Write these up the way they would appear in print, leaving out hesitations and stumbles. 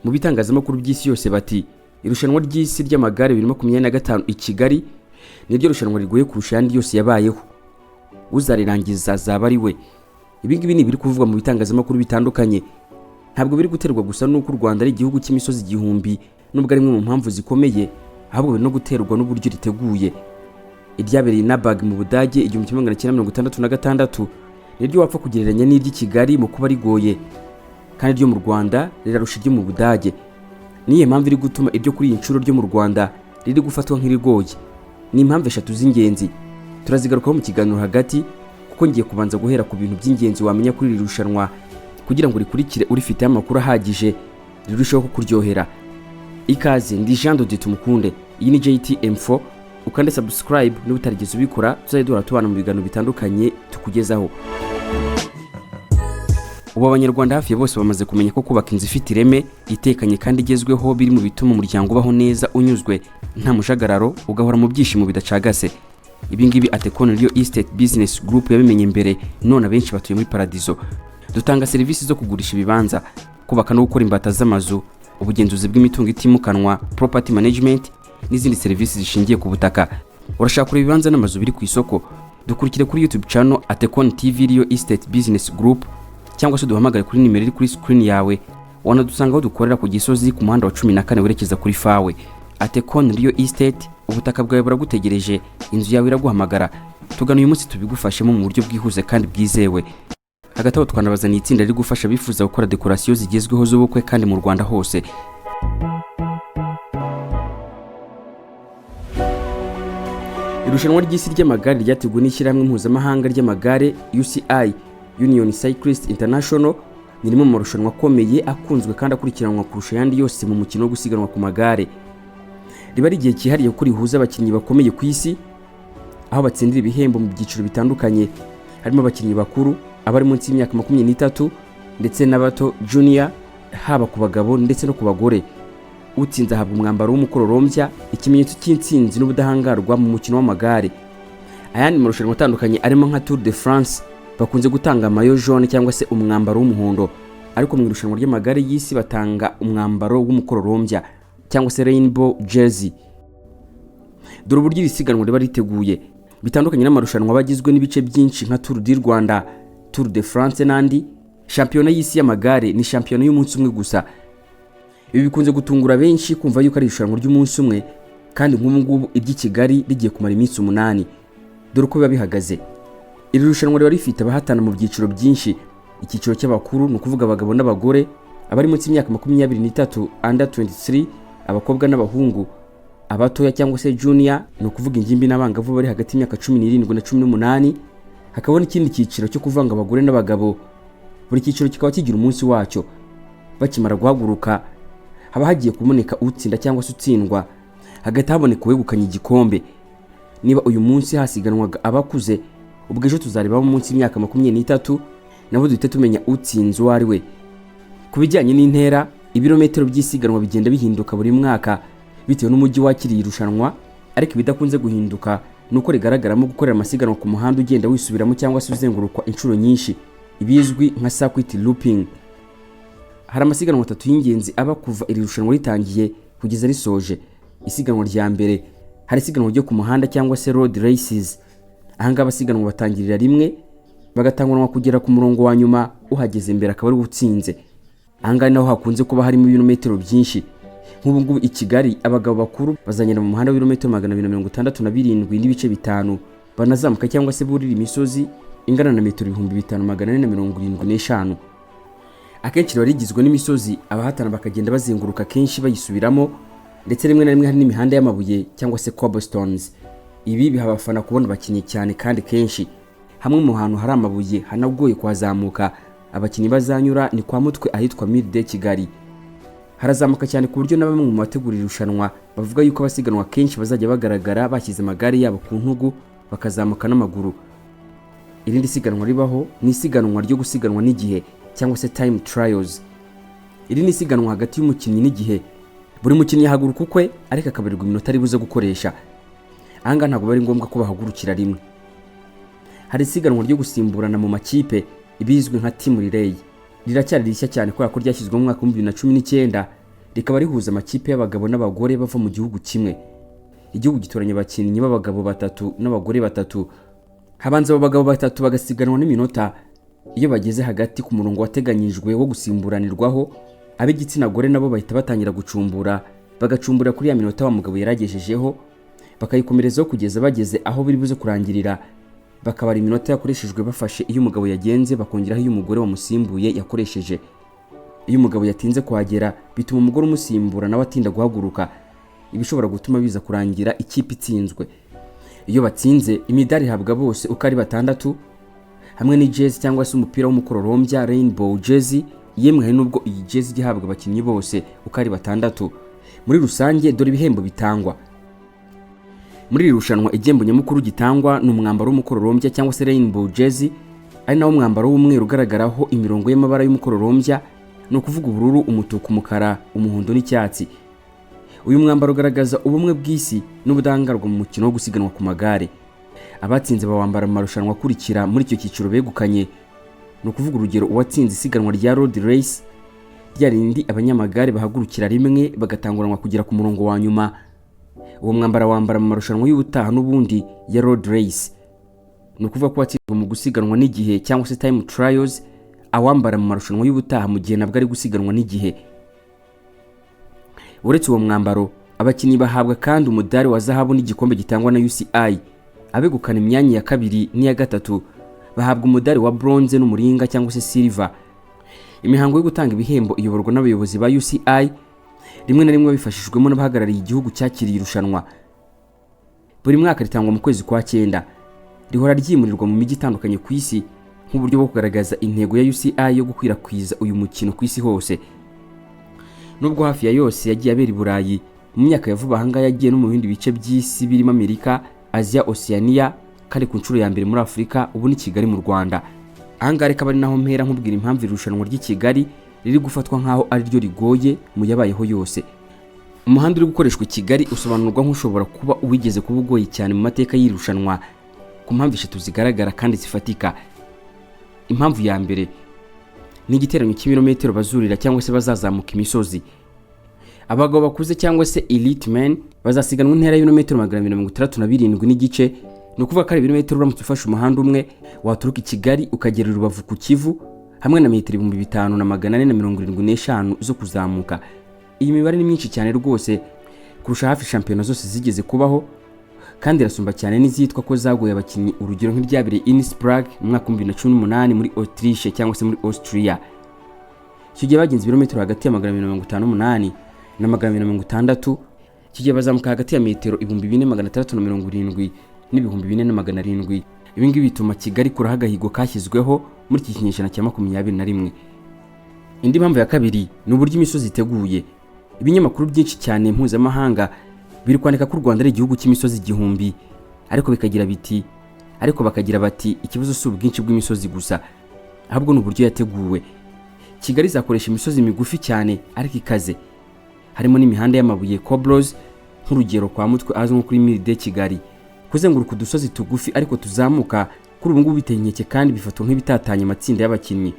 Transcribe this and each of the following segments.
Mu bitangazamakuru by'isi yose bati irushanwa ry'isi ry'amagare 2025 i Kigali niryo rushanwa rigoye kurusha andi yose yabayeho. Uzarirangiza azaba ari we. Ibi ngibi ni biri kuvugwa mu bitangazamakuru bitandukanye. Ntabwo biri guterwa gusa nuko u Rwanda ari igihugu cy'imisozi igihumbi nubwo ari imwe mu mpamvu zikomeye, ahubwo biri no guterwa n'uburyo riteguye. Iryabereye Nabag mu Budage 1966 niryo wapfa kugereranya n'iryi Kigali mu kuba rigoye, kandi ryo mu Rwanda rirarusha iryo mu Budage. Niye mpamvu iri gutuma iryo kuri incuro ryo mu Rwanda riri gufatwa nk'irigoye. Ni impamvu eshatu z'ingenzi turazigarukaho mu kiganiro hagati, kuko ngiye kubanza guhera ku bintu by'ingenzi wamenya kuri iri rushanwa kugira ngo rikurikire urifite amakuru ahagije rirusheho kuryohera. Ikaze ndi Jean de Tumukunde, iyi ni JTM4, ukande subscribe niba utarigeze ubikora, tuzajya tubana mu biganiro bitandukanye tukugezaho. Ubu abanyarwanda hafi ya bose bamaze kumenya ko kubaka inzu ifite ireme, itekanye kandi igezweho biri mu bituma umuryango ubaho neza unyuzwe nta mujagararo, ugahora mu byishimo bidacagase. Ibi ngibi Atekon Real Estate Business Group yabimenye mbere, none abenshi batuye muri paradizo. Dutanga serivisi zo kugurisha ibibanza, kubaka no gukora imbata z'amazu, ubugenzuzi bw'imitungo itimukanwa, property management n'izindi serivisi zishingiye ku butaka. Urashaka kureba ibibanza n'amazu biri ku isoko? Dukurikire kuri YouTube channel Atekon TV Real Estate Business Group, cyangwa se duhamagare kuri nimero iri kuri screen yawe. Wanadusanga aho dukorera ku Gisozi ku muhanda wa 14 werekeza kuri Fawe. Atekon Real Estate, ubutaka bwawe buragutegereje, inzu yawe iraguhamagara. Tugana uyu munsi tubigufashemo mu buryo bwihuse kandi bwizewe. Hagati aho twanabazaniye itsinda riri gufasha bifuza gukora decoration zigezweho z'ubukwe kandi mu Rwanda hose. Irushanwa ry'isi ry'amagare ryateguwe n'ishyirahamwe mpuzamahanga ry'amagare UCI, Union Cyclist International, ni rimwe mu marushanwa akomeye akunzwe kandi akurikiranwa kurusha yandi yose mu mukino wo gusiganwa ku magare. Riba rigiye cyihariye kuri huza abakinnyi bakomeye ku isi, aho batsindira ibihembo mu byiciro bitandukanye, harimo abakinnyi bakuru, abari munsi y'imyaka 23 ndetse n'abato junior, haba ku bagabo ndetse no ku bagore. Utsinze ahabwa umwambaro w'umukororombya, ikimenyetso cy'intsinzi n'ubudahangarwa mu mukino w'amagare. Ayandi marushanwa atandukanye arimo nka Tour de France bakunze gutanga maillot jaune cyangwa se umwambaro w'umuhondo, ariko mu irushanwa ry'amagare y'isi batanga umwambaro w'umukororombya cyangwa se rainbow jersey. Dore uburyo irisiganwa riba riteguye bitandukanye n'amarushanwa bagizwe n'ibice byinshi nka Tour du Rwanda, Tour de France n'andi. Shampiyona y'isi y'amagare ni shampiyona y'umunsi umwe gusa. Ibi bikunze gutungura benshi kumva yuko ari irushanwa ry'umunsi umwe, kandi nk'ubu ngubu iry'i Kigali rigiye kumara iminsi 8. Dore uko biba bihagaze. Iri rushanwa riba rifite abahatana mu byiciro byinshi. Icyiciro cy'abakuru ni ukuvuga abagabo n'abagore, abari munsi y'imyaka 23 under 23, abakobwa n'abahungu, abatoya cyangwa se junior ni ukuvuga ingimbi n'abangavu bari hagati y'imyaka 17 na 18. Hakabona ikindi cyiciro cyo kuvanga abagore n'abagabo. Buri cyiciro kikaba kigira umunsi wacyo. Bakimara guhaguruka haba hagiye kuboneka utsinda cyangwa se utsindwa, hagati haboneka uwegukanye igikombe. Niba uyu munsi hasiganwaga abakuze, ubwo ejo tuzareba mu munsi y'imyaka 23 nabo duhite tumenya utsinze uwo ari we. Kubijyanye n'intera, ibirometero by'isiganwa bigenda bihinduka buri mwaka bitewe n'umujyi wakiriye irushanwa, ariko ibidakunze guhinduka nuko rigaragaramo gukorera amasiganwa ku muhanda ugenda wisubiramo cyangwa se uzengurukwa inshuro nyinshi, ibizwi nka circuit looping. Hari amasiganwa 3 y'ingenzi aba kuva iri rushanwa ritangiye kugeza risoje. Isiganwa rya mbere hari isiganwa ryo ku muhanda cyangwa se road races. Ahanga abasiganwa batangirira rimwe bagatanguranwa kugera ku murongo wa nyuma, uhageze imbere akaba ari utsinze. Ahanga naho hakunze kuba harimo ibirometero byinshi. Nk'ubu ngubu i Kigali abagabo bakuru bazanyira mu muhanda w'ibirometero 267 n'ibice 5, banazamuka cyangwa se burira imisozi ingana na metero 5475. Akenshi riba rigizwe n'imisozi, abahatana bakagenda bazenguruka kenshi bayisubiramo, ndetse rimwe na rimwe hari n'imihanda y'amabuye cyangwa se cobblestones. Ibi biha abafana kubona abakinnyi cyane kandi kenshi. Hamwe mu hantu hari amabuye hanagoye kwazamuka, abakinnyi bazanyura ni kwa Mutwe ahitwa Mille de Kigali. Harazamuka cyane ku buryo na bamwe mu bategurira irushanwa bavuga yuko abasiganwa kenshi bazajya bagaragara bashyize amagare yabo ku ntugu bakazamuka n'amaguru. Irindi siganwa ribaho ni isiganwa ryo gusiganwa n'igihe cyangwa se time trials. Iri ni isiganwa hagati y'umukinnyi n'igihe. Buri mukinnyi yahaguruka ukwe ariko akabarirwa iminota ari buze gukoresha. Ahanga ntabwo bari ngombwa ko bahagurukira rimwe. Hari isiganwa ryo gusimburana mu makipe, ibizwi nka team relay riracyari rishya cyane kubera ko ryashyizwe mu mwaka wa 2019 rikaba rihuza amakipe y'abagabo n'abagore bava mu gihugu kimwe. Igihugu gitoranya abakinnyi b'abagabo 3 n'abagore 3. Habanza abagabo 3 bagasiganwa n'iminota. Iyo bageze hagati ku murongo wateganyijwe wo gusimburanirwaho, ab'igitsina gore nabo bahita batangira gucumbura, bagacumbura kuri ya minota wa mugabo yaragejejeho, bakayikomerezaho kugeza bageze aho biri buze kurangirira. Bakabara iminota yakoreshejwe bafashe iyo umugabo yagenze, bakongeraho iyo umugore wamusimbuye yakoresheje. Iyo umugabo yatinze kuhagera bituma umugore umusimbura nawe atinda guhaguruka, ibishobora gutuma biza kurangira ikipe itsinzwe. Iyo batsinze imidari habwa bose uko ari 6, hamwe ni jersey cyangwa se umupira w'umukororombya rainbow jersey, yemwe hari nubwo iyi jersey gihabwa abakinnyi bose uko ari 6. Muri rusange dore ibihembo bitangwa. Muri irushanwa igihembo nyamukuru gitangwa ni umwambaro w'umukororombya cyangwa se rainbow jersey, ari nawo mwambaro w'umweru ugaragaraho imirongo y'amabara y'umukororombya, no kuvuga ubururu, umutuku, umukara, umuhondo n'icyatsi. Uyu mwambaro ugaragaza ubumwe bw'isi n'ubudangarwa mu mukino wo gusiganwa ku magare. Abatsinze bawambara mu marushanwa akurikira muri icyo cyiciro begukanye, no kuvuga urugero uwatsinze isiganwa rya road race ryarindi abanyamagare bahagurukira rimwe bagatanguranwa kugera ku murongo wa nyuma. Uwo mwambaro wambara mu marushanwa y'ubutaha n'ubundi ya road race, no kuvuga ko watsinzwe mu gusiganwa n'igihe cyangwa se time trials, awambara mu marushanwa y'ubutaha mu gihe nabwo ari gusiganwa n'igihe. Uretse uwo mwambaro, abakinnyi bahabwa kandi umudari wa zahabu n'igikombe gitangwa na UCI. Abegukana imyanya ya 2 n'iya 3 bahabwa umudari wa bronze n'umuringa cyangwa se silver. Imihango yo gutanga ibihembo iyoborwa n'abayobozi ba UCI, rimwe na rimwe bifashishwemo n'abahagarariye igihugu cyakiriye irushanwa. Buri mwaka ritangwa mu kwezi kwa 9, rihora ryimurirwa mu mijyi itandukanye ku isi nk'uburyo bwo kugaragaza intego ya UCI yo gukwirakwiza uyu mukino ku isi hose. Nubwo hafi ya yose yagiye abera i Burayi, mu myaka ya vuba ahanga yagiye no mu bindi bice by'isi birimo Amerika, Asia, Oceania, kari ku nshuro ya mbere muri Afrika, ubu ni Kigali mu Rwanda. Ahanga reka bari naho mpera nkubwira impamvu irushanwa ry'i Kigali riri gufatwa nkaho ari ryo rigoye mu yabayeho yose. Umuhanda uri gukoreshwa i Kigali usobanurwa nk'ushobora kuba uwigeze kuba ugoye cyane mu mateka y'irushanwa ku mpamvu 3 zigaragara kandi zifatika. Impamvu ya mbere ni igiteranyo cy'ibirometero bazurira cyangwa se bazazamuka imisozi. Abagabo bakuze cyangwa se elite men bazasiganwa intera y'ibirometero 267 n'igice, no kuvuga ko ari ibirometero uramutse ufashe umuhanda umwe waturuka i Kigali ukagera Rubavu ku Kivu, hamwe na metero 5475 zo kuzamuka. Iyi mibare ni myinshi cyane rwose kurusha hafi shampiyona zose zigeze kubaho, kandi irasumba cyane n'izitwa ko zagoye abakinnyi, urugero nk'iryabereye Innsbruck mu mwaka 2018 muri Autriche cyangwa se muri Austria. Icyo gihe bagenze ibirometero hagati ya 258 na 260, icyo gihe bazamuka hagati ya metero 4670 n'ibihumbi 4700. Ibi ngibi bituma Kigali kuraha agahigo kashyizweho muri iki kinyejana cya 21. Indi mpamvu ya kabiri ni uburyo imisozi iteguye. Ibinyamakuru byinshi cyane mpuzamahanga biri kwandika ko u Rwanda ari igihugu cy'imisozi 1000, ariko bakagira bati ikibazo si ubwinshi bw'imisozi gusa, ahubwo ni uburyo yateguwe. Kigali izakoresha imisozi migufi cyane ariko ikaze, harimo n'imihanda y'amabuye cobbles, nk'urugero kwa Mutwe azwi nko kuri Mille de Kigali. Kuzenguruka udusozi tugufi ariko tuzamuka kuri ubu ngubu biteye inkeke kandi bifatwa nk'ibitatanye amatsinda y'abakinnyi.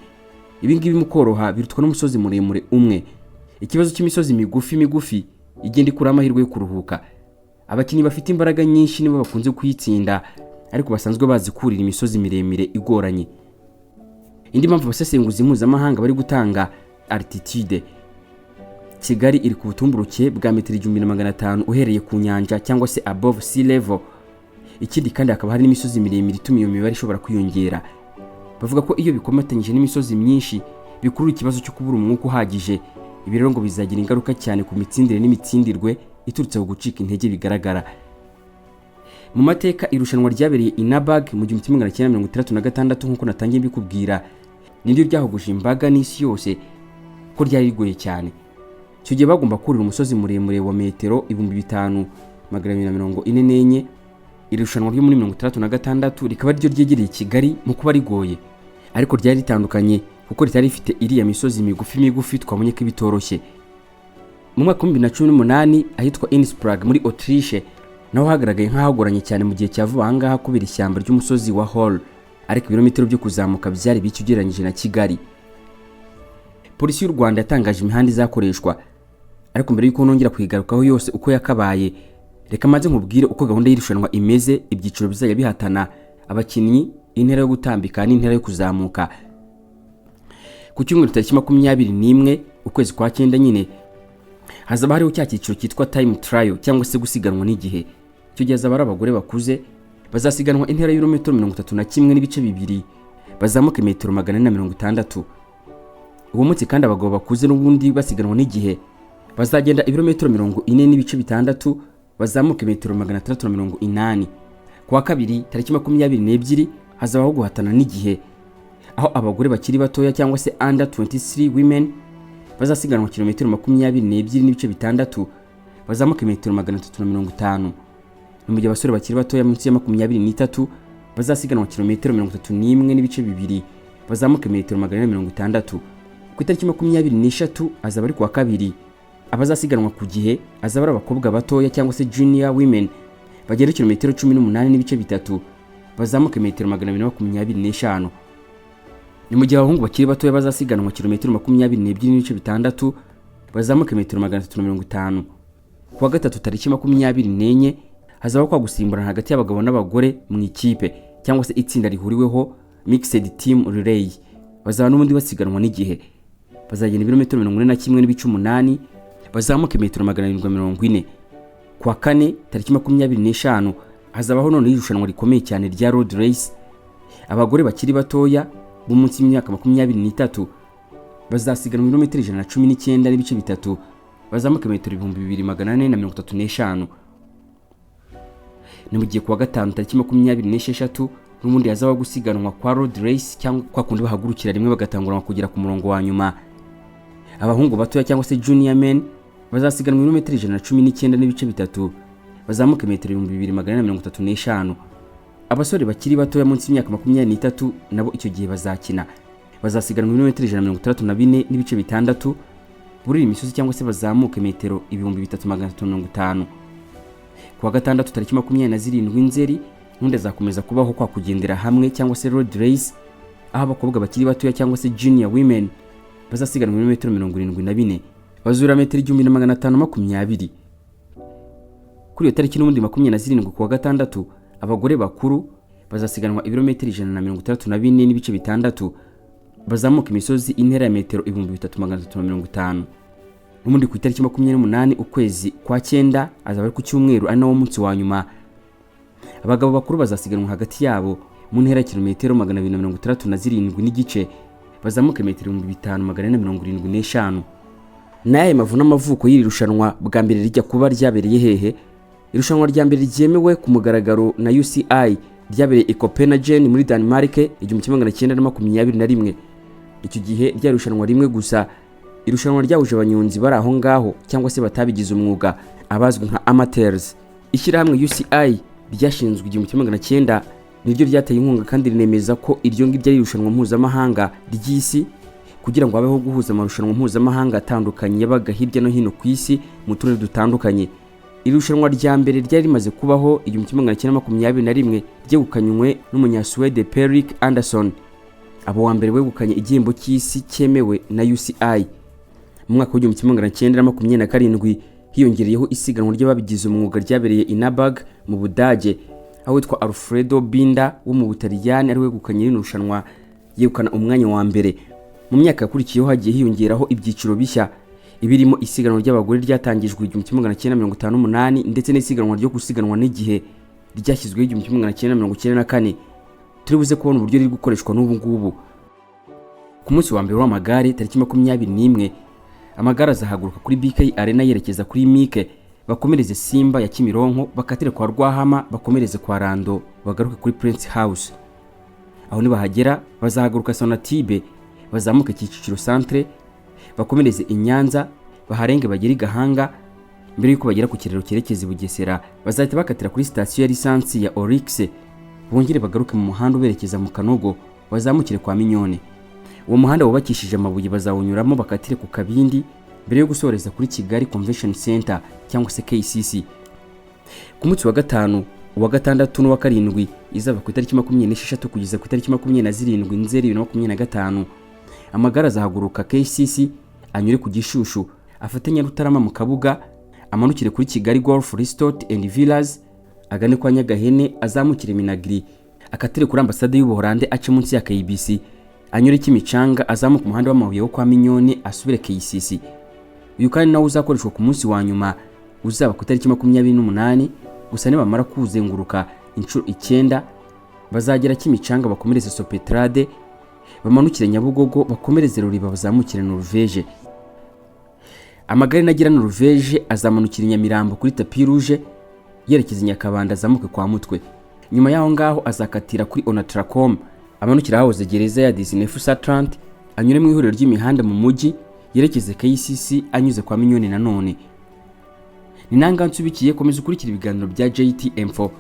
Ibi ngibi mu koroha birutwa n'umusozi muremure umwe. Ikibazo cy'imisozi migufi igenda ikura amahirwe yo kuruhuka. Abakinnyi bafite imbaraga nyinshi nibo bakunze kuyitsinda, ariko basanzwe bazi kurira imisozi miremire igoranye. Indi mpamvu abasesenguzi mpuzamahanga bari gutanga altitude. Kigali iri ku butumburuke bwa metero 1500 uhereye ku nyanja cyangwa se above sea level. Ikindi kandi hakaba hari n'imisozi miremire ituma iyo mibare ishobora kwiyongera. Bavuga ko iyo bikomatanyije n'imisozi myinshi bikurura ikibazo cyo kubura umwuka uhagije. Ibi rero ngo bizagira ingaruka cyane ku mitsindire n'imitsindirwe iturutse ku gucika intege bigaragara. Mu mateka irushanwa ryabereye i Nabag mu 1966 nk'uko natangiye mbikubwira, niryo ryahuguje imbaga n'isi yose ko ryari rigoye cyane. Icyo gihe bagomba kurira umusozi muremure wa metero 5244. Irushanwa ryo muri 1966 rikaba ryo ryegereye Kigali mu kuba rigoye, ariko ryari ritandukanye kuko ritari rifite iriya misozi migufi twabonye ko bitoroshye. Mu mwaka wa 2018 ahitwa Innsbruck muri Autriche naho hagaragaye nk'ahagoranye cyane mu gihe cya vuba ahangaha kubera ishyamba ry'umusozi wa Hol. ariko ibirometero byo kuzamuka byari bike ugereranyije na Kigali. Polisi y'u Rwanda yatangaje imihanda izakoreshwa, ariko mbere y'uko nongera kuyigarukaho yose uko yakabaye, reka maze nkubwire uko gahunda y'irushanwa imeze, ibyiciro bizajya bihatana, abakinnyi, intera yo gutambika n'intera yo kuzamuka. Ku cyumweru tariki 21 ukwezi kwa 9 nyine hazaba hariho cya cyiciro cyitwa time trial cyangwa se gusiganwa n'igihe. Cyo gihe azaba ari abagore bakuze bazasiganwa intera y'ibirometero 31 n'ibice bibiri, bazamuka metero 460. Uwo munsi kandi abagabo bakuze n'ubundi basiganwa n'igihe bazagenda ibirometero 40 n'ibice bitandatu, bazamuka metero 680. Kwa kabiri tariki 22 hazabaho guhatana n'igihe, aho abagore bakiri batoya cyangwa se under 23 women bazasiganwa kilometero 22 n'ibice bitandatu, bazamuka metero 350. Mu gihe abasore bakiri batoya munsi ya 23 bazasiganwa kilometero 31 n'ibice bibiri, bazamuka metero 460. Ku itariki 23 azaba ari kwa kabiri, abazasiganwa ku gihe azaba ari abakobwa batoya cyangwa se junior women bagera kilometero 18 n'ibice bitatu, bazamuka metero 225. Ni mu gihe abahungu bakiri batoya bazasiganwa kilometero 22 n'ibice bitandatu, bazamuka metero 350. Kuwa gatatu tariki 24 hazaba kwa gusimburana hagati y'abagabo n'abagore mu ikipe cyangwa se itsinda rihuriweho mixed team relay. Bazaba n'ubundi basiganwa n'igihe, bazagenda ibirometero 41 n'ibice 8, bazamuka metero 740. Kwa kane tariki 25 hazabaho none irushanwa rikomeye cyane rya road race. Abagore bakiri batoya bo munsi y'imyaka 23 bazasiganwa ibirometero 119 n'ibice bitatu, bazamuka metero 2435. Ni mu gihe kuwa gatanu tariki 26 n'ubundi hazaba gusiganwa kwa road race cyangwa kwa kundi bahagurukira rimwe bagatangura kugera ku murongo wa nyuma. Abahungu batoya cyangwa se junior men bazasiganwa ibirometero 119 n'ibice bitatu, bazamuka metero 2435. Abasore bakiri batoya munsi y'imyaka 23 nabo icyo gihe bazakina, bazasiganwa ibirometero 164 n'ibice bitandatu, burira imisozi cyangwa se bazamuka metero 3350. Kuwa gatandatu tariki 27 Nzeri n'undi azakomeza kubaho kwa kugendera hamwe cyangwa se road race, aho abakobwa bakiri batoya cyangwa se junior women bazasiganwa ibirometero 74, bazura metero 1520. Kuri iyo tariki n'ubundi 27 kuwa gatandatu abagore bakuru bazasiganwa ibirometero 164 n'ibice bitandatu, bazamuka imisozi intera ya metero 3350. N'ubundi ku itariki 28 ukwezi kwa 9 azaba ari ku cyumweru ari nawo munsi wa nyuma, abagabo bakuru bazasiganwa hagati yabo mu ntera kilometero 267 n'igice, bazamuka metero 5475. Naye mavu n'amavuko y'iri rushanwa bwa mbere rijya kuba ryabereye hehe? Irushanwa rya mbere ryemewe ku mugaragaro na UCI ryabereye i Copenhagen muri Denmark 1921. Icyo gihe ryarushanwa rimwe gusa. Irushanwa ryahuje abanyonzi bari aho ngaho cyangwa se batabigize umwuga, abazwi nka amateurs. Ishyirahamwe UCI ryashinzwe 1900 niryo ryateye inkunga kandi rinemeza ko iryo ngiryo ari irushanwa mpuzamahanga ry'isi, kugira ngo habeho guhuza amarushanwa mpuzamahanga atandukanye yabaga hirya no hino ku isi mu turere dutandukanye. Irushanwa rya mbere ryari rimaze kubaho 1921 ryegukanywe n'umunyasuwede Perik Anderson, abo wa mbere wegukanye igihembo cy'isi cyemewe na UCI. Mu mwaka wa 1927 hiyongereyeho isiganwa ry'ababigize umwuga ryabereye i Nabag mu Budage, aho witwa Alfredo Binda wo mu Butaliyani ari wegukanye irushanwa yegukana umwanya wa mbere. Mu myaka yakurikiyeho hagiye hiyongeraho ibyiciro bishya, ibirimo isiganwa ry'abagore ryatangijwe 1958 ndetse n'isiganwa ryo gusiganwa n'igihe ryashyizweho 1994. Turibuze kubona uburyo riri gukoreshwa n'ubu ngubu. Ku munsi wa mbere w'amagare tariki 21 amagare azahaguruka kuri BK Arena yerekeza kuri Mike, bakomereze Simba ya Kimironko, bakatire kwa Rwahama, bakomereze kwa Rando, bagaruke kuri Prince House. Aho ni bahagera bazahaguruka Sonatibe, bazamuka Kicukiro Centre, bakomereze i Nyanza, baharenge bagera i Gahanga. Mbere yuko bagera ku kirero cyerekeza i Bugesera bazahita bakatira kuri station ya lisansi ya Orix, bongere bagaruke mu muhanda uberekeza mu Kanogo, bazamukire kwa Minyone. Uwo muhanda wubakishije amabuye bazawunyuramo bakatire ku Kabindi mbere yo gusoreza kuri Kigali Convention Center cyangwa se KCC. Ku munsi wa gatanu uwa gatandatu n'uwa karindwi izava ku itariki 26 kugeza ku itariki 27 Nzeri 2025. Amagare azahaguruka KCC anyure ku Gishushu, afatanya Rutarama mu Kabuga, amanukire kuri Kigali Golf Resort and Villas, agane kwa Nyagahene, azamukire Minagri, akatire kuri ambasade y'Ubuholande ace munsi ya KBC, anyure Kimicanga, azamuka umuhanda w'amabuye wo kwa Minyoni asubire KCC. Uyu kandi nawe uzakoreshwa ku munsi wa nyuma uzaba ku itariki 28. Gusa nibamara kuzenguruka inshuro 9 bazagera Kimicanga bakomereze Sopetrade, bamanukire Nyabugogo bakomereze Ruriba bazamukire Norvège. Amagare nagira Norvège azamanukira Nyamirambo kuri Tapi Rouge yerekeza Nyakabanda azamuke kwa Mutwe. Nyuma yaho ngaho azakatira kuri Onatracom amanukira hahoze gereza ya 1930 anyure mu ihuriro ry'imihanda mu mujyi yerekeze KCC anyuze kwa Minyoni nanone. Ni nanga nsubikiye komeza ukurikira ibiganiro bya JT Info.